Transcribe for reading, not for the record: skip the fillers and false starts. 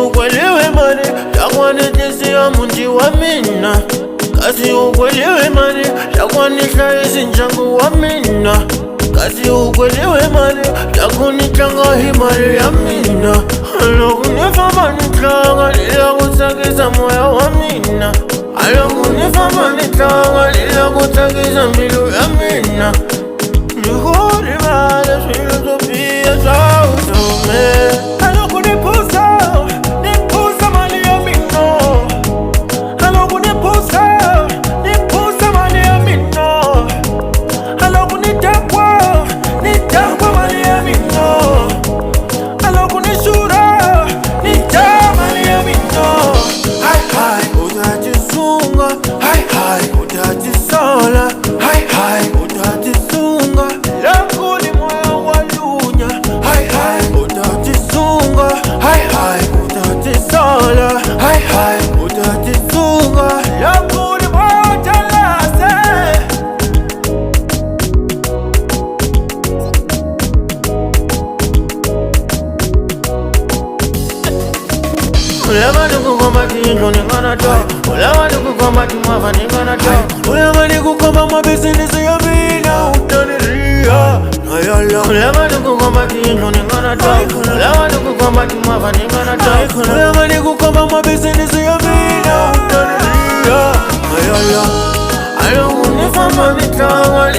ukwelewe mani takwanitisia munji wa mina. Kasi ukwelewe mani takwanisha isi nchangu wa mina. Kasi ukwelewe mani takunitanga himari ya mina. Alokunifa manitanga lila kutakisa moya wa mina. Alokunifa manitanga lila kutakisa mbilu ya mina. Nihuri male filosofia za utume. Alokunipusa nipusa mali ya mino. Alokunipusa nipusa mali ya mino. Alokunitakwa nitakwa mali ya mino. Alokunishura nita mali ya mino. Hai hai utajisunga. Hai hai utajisola. Hai hai utajisunga. Lakuni moyo walunya. Hai hai utajisunga. Hai hai utajisola. Hai hai utajisunga. Lakuni moyo talase. Ulama nikukoma kintu ningana to. Ulama nikukoma kimava ningana to. Ulama nikukoma mabusiness ya mina utaniria. Ulama nikukoma kintu ningana to. Ulama nikukoma kimava ningana to. Ulama nikukoma mabusiness ya mina utaniria. Alokunifa manitanga